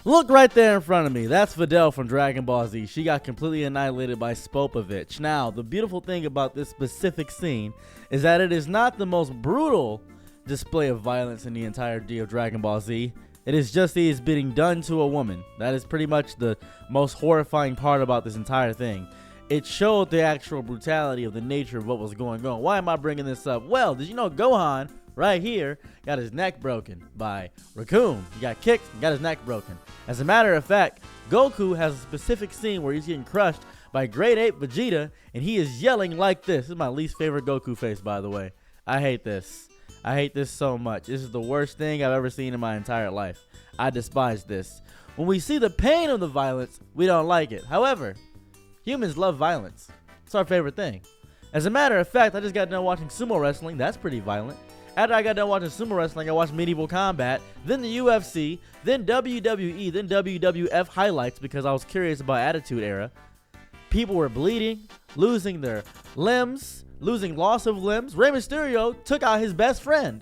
Look right there in front of me. That's Videl from Dragon Ball Z. She got completely annihilated by Spopovich. Now, the beautiful thing about this specific scene is that it is not the most brutal display of violence in the entirety of Dragon Ball Z. It is just he is being done to a woman. That is pretty much the most horrifying part about this entire thing. It showed the actual brutality of the nature of what was going on. Why am I bringing this up? Well, did you know Gohan right here got his neck broken by Raccoon? He got kicked and got his neck broken. As a matter of fact, Goku has a specific scene where he's getting crushed by Great Ape Vegeta, and he is yelling like this. This is my least favorite Goku face, by the way. I hate this. I hate this so much. This is the worst thing I've ever seen in my entire life. I despise this. When we see the pain of the violence, we don't like it. However, humans love violence. It's our favorite thing. As a matter of fact, I just got done watching sumo wrestling. That's pretty violent. After I got done watching sumo wrestling, I watched Medieval Combat, then the UFC, then WWE, then WWF highlights because I was curious about Attitude Era. People were bleeding, losing their limbs, losing loss of limbs. Rey Mysterio took out his best friend.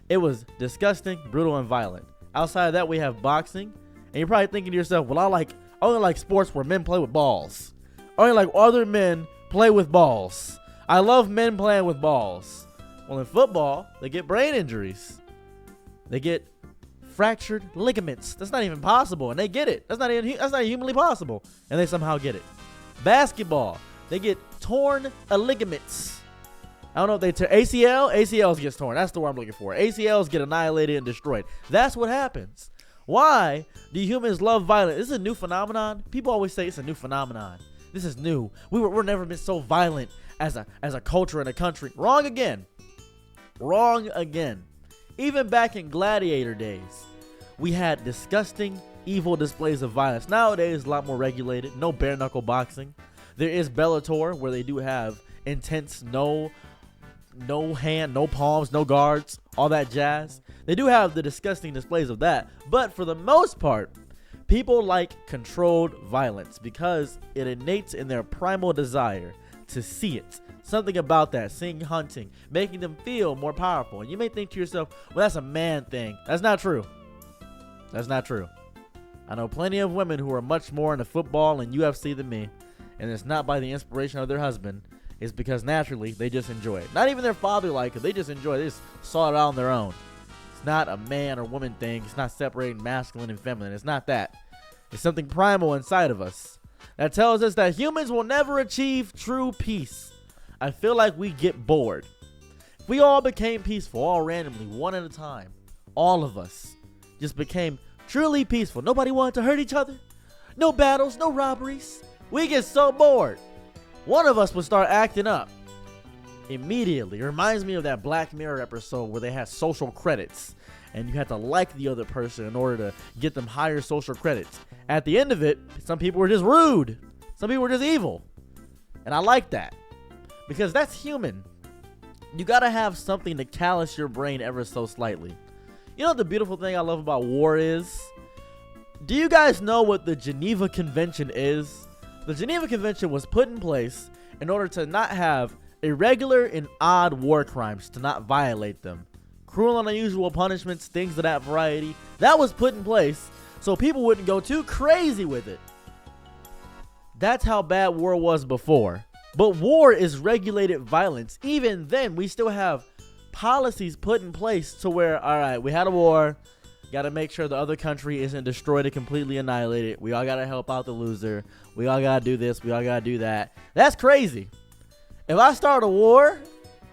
It was disgusting, brutal, and violent. Outside of that, we have boxing. And you're probably thinking to yourself, well, I only like sports where men play with balls. I only like other men play with balls. I love men playing with balls. Well, in football, they get brain injuries. They get fractured ligaments. That's not even possible, and they get it. That's not humanly possible, and they somehow get it. Basketball, they get torn ligaments. I don't know if they tear ACLs gets torn. That's the word I'm looking for. ACLs get annihilated and destroyed. That's what happens. Why do humans love violence? This is a new phenomenon. People always say it's a new phenomenon. This is new. We're never been so violent as a culture and a country. Wrong again. Wrong again. Even back in gladiator days, we had disgusting, evil displays of violence. Nowadays, it's a lot more regulated. No bare knuckle boxing. There is Bellator, where they do have intense, no hand, no palms, no guards, all that jazz. They do have the disgusting displays of that. But for the most part, people like controlled violence because it innates in their primal desire to see it. Something about that, seeing hunting, making them feel more powerful. And you may think to yourself, well, that's a man thing. That's not true. That's not true. I know plenty of women who are much more into football and UFC than me. And it's not by the inspiration of their husband. It's because naturally they just enjoy it. Not even their father like it. They just enjoy it. They just saw it out on their own. It's not a man or woman thing. It's not separating masculine and feminine. It's not that. It's something primal inside of us that tells us that humans will never achieve true peace. I feel like we get bored. If we all became peaceful, all randomly, one at a time, all of us just became truly peaceful. Nobody wanted to hurt each other. No battles, no robberies. We get so bored. One of us would start acting up immediately. It reminds me of that Black Mirror episode where they had social credits and you had to like the other person in order to get them higher social credits. At the end of it, some people were just rude. Some people were just evil. And I like that because that's human. You gotta have something to callous your brain ever so slightly. You know what the beautiful thing I love about war is? Do you guys know what the Geneva Convention is? The Geneva Convention was put in place in order to not have irregular and odd war crimes, to not violate them. Cruel and unusual punishments, things of that variety. That was put in place so people wouldn't go too crazy with it. That's how bad war was before. But war is regulated violence. Even then, we still have policies put in place to where, all right, we had a war. Got to make sure the other country isn't destroyed and completely annihilated. We all got to help out the loser. We all got to do this. We all got to do that. That's crazy. If I start a war,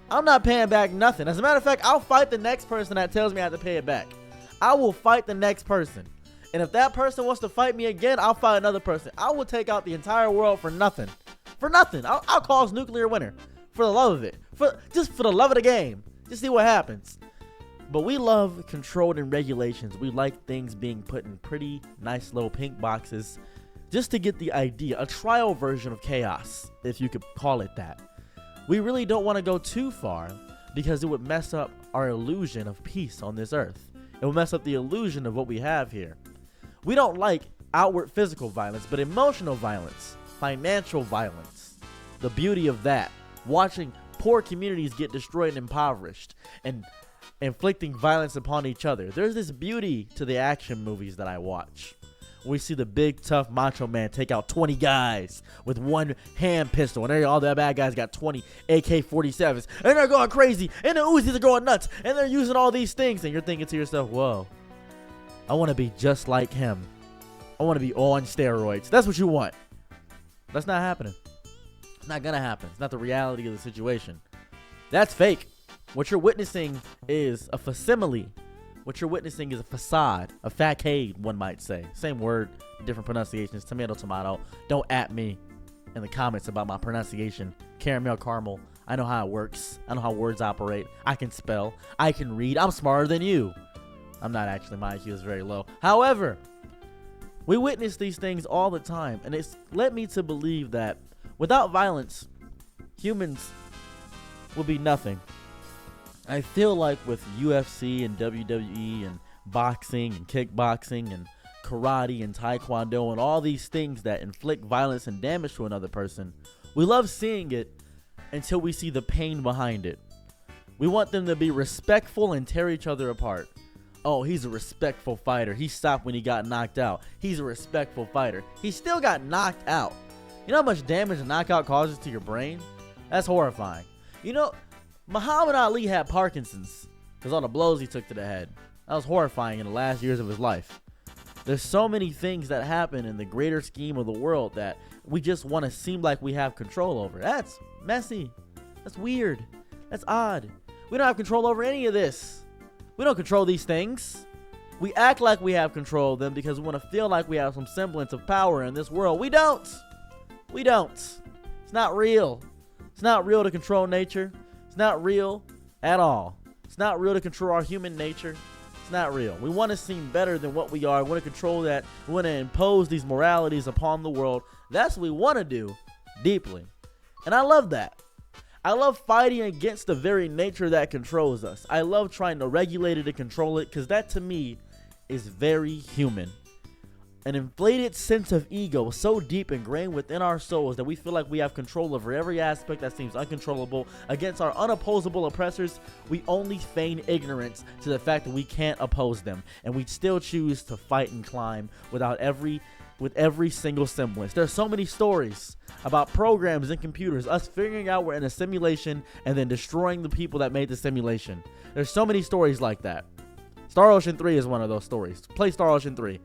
I'm not paying back nothing. As a matter of fact, I'll fight the next person that tells me I have to pay it back. I will fight the next person. And if that person wants to fight me again, I'll fight another person. I will take out the entire world for nothing. For nothing. I'll cause nuclear winter. For the love of it. Just for the love of the game. Just see what happens. But we love control and regulations. We like things being put in pretty nice little pink boxes just to get the idea, a trial version of chaos, if you could call it that. We really don't want to go too far because it would mess up our illusion of peace on this earth. It would mess up the illusion of what we have here. We don't like outward physical violence, but emotional violence, financial violence, the beauty of that, watching poor communities get destroyed and impoverished, and inflicting violence upon each other. There's this beauty to the action movies that I watch. We see the big, tough Macho Man take out 20 guys with one hand pistol. And all the bad guys got 20 AK-47s. And they're going crazy. And the Uzis are going nuts. And they're using all these things. And you're thinking to yourself, whoa, I want to be just like him. I want to be on steroids. That's what you want. That's not happening. It's not going to happen. It's not the reality of the situation. That's fake. What you're witnessing is a facsimile. What you're witnessing is a facade, a facade, one might say. Same word, different pronunciations, tomato, tomato. Don't at me in the comments about my pronunciation. Caramel. I know how it works. I know how words operate. I can spell. I can read. I'm smarter than you. I'm not actually. My IQ is very low. However, we witness these things all the time, and it's led me to believe that without violence, humans will be nothing. I feel like with UFC and WWE and boxing and kickboxing and karate and taekwondo and all these things that inflict violence and damage to another person, we love seeing it until we see the pain behind it. We want them to be respectful and tear each other apart. Oh, he's a respectful fighter. He stopped when he got knocked out. He's a respectful fighter. He still got knocked out. You know how much damage a knockout causes to your brain? That's horrifying. You know, Muhammad Ali had Parkinson's because all the blows he took to the head. That was horrifying in the last years of his life. There's so many things that happen in the greater scheme of the world that we just want to seem like we have control over. That's messy. That's weird. That's odd. We don't have control over any of this. We don't control these things. We act like we have control of them because we want to feel like we have some semblance of power in this world. We don't. We don't. It's not real. It's not real to control nature. It's not real at all. It's not real to control our human nature. It's not real. We want to seem better than what we are. We want to control that. We want to impose these moralities upon the world. That's what we want to do deeply. And I love that. I love fighting against the very nature that controls us. I love trying to regulate it and control it because that to me is very human. An inflated sense of ego so deep ingrained within our souls that we feel like we have control over every aspect that seems uncontrollable. Against our unopposable oppressors, we only feign ignorance to the fact that we can't oppose them. And we still choose to fight and climb with every single semblance. There's so many stories about programs and computers, us figuring out we're in a simulation and then destroying the people that made the simulation. There's so many stories like that. Star Ocean 3 is one of those stories. Play Star Ocean 3.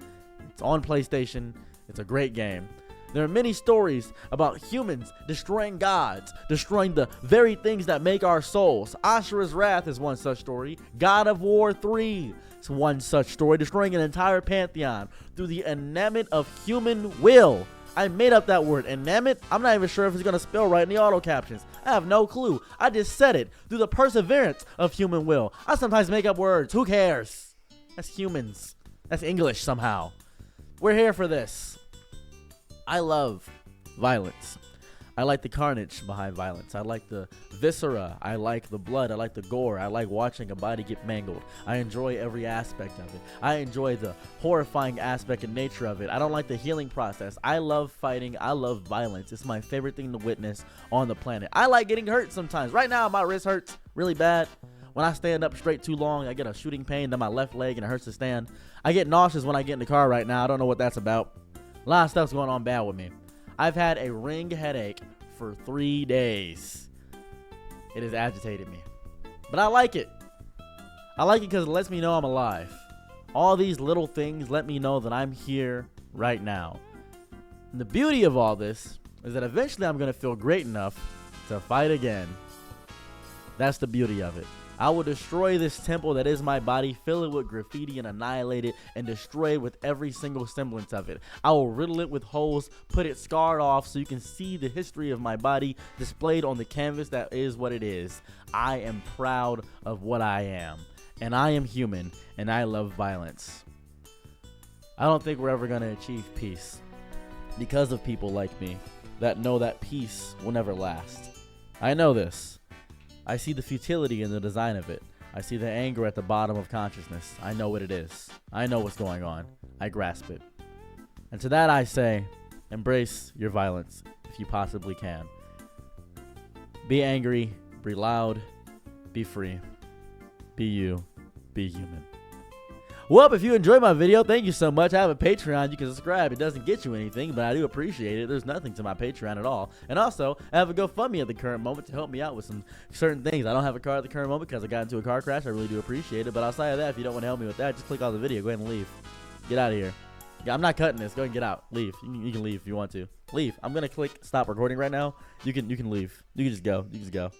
It's on PlayStation. It's a great game. There are many stories about humans destroying gods, destroying the very things that make our souls. Ashura's Wrath is one such story. God of War 3 is one such story, destroying an entire pantheon through the enactment of human will. I made up that word, enactment. I'm not even sure if it's going to spell right in the auto captions. I have no clue. I just said it through the perseverance of human will. I sometimes make up words. Who cares? That's humans. That's English somehow. We're here for this. I love violence. I like the carnage behind violence. I like the viscera. I like the blood. I like the gore. I like watching a body get mangled. I enjoy every aspect of it. I enjoy the horrifying aspect and nature of it. I don't like the healing process. I love fighting. I love violence. It's my favorite thing to witness on the planet. I like getting hurt sometimes. Right now, my wrist hurts really bad. When I stand up straight too long, I get a shooting pain down my left leg and it hurts to stand. I get nauseous when I get in the car right now. I don't know what that's about. A lot of stuff's going on bad with me. I've had a ring headache for 3 days. It has agitated me. But I like it. I like it because it lets me know I'm alive. All these little things let me know that I'm here right now. And the beauty of all this is that eventually I'm going to feel great enough to fight again. That's the beauty of it. I will destroy this temple that is my body, fill it with graffiti and annihilate it, and destroy it with every single semblance of it. I will riddle it with holes, put it scarred off so you can see the history of my body displayed on the canvas that is what it is. I am proud of what I am, and I am human, and I love violence. I don't think we're ever going to achieve peace because of people like me that know that peace will never last. I know this. I see the futility in the design of it. I see the anger at the bottom of consciousness. I know what it is. I know what's going on. I grasp it. And to that I say, embrace your violence if you possibly can. Be angry, be loud, be free. Be you, be human. Well, if you enjoyed my video, thank you so much. I have a Patreon. You can subscribe. It doesn't get you anything, but I do appreciate it. There's nothing to my Patreon at all. And also, I have a GoFundMe at the current moment to help me out with some certain things. I don't have a car at the current moment because I got into a car crash. I really do appreciate it. But outside of that, if you don't want to help me with that, just click on the video. Go ahead and leave. Get out of here. Yeah, I'm not cutting this. Go ahead and get out. Leave. You can leave if you want to. Leave. I'm gonna click stop recording right now. You can leave. You can just go. You can just go.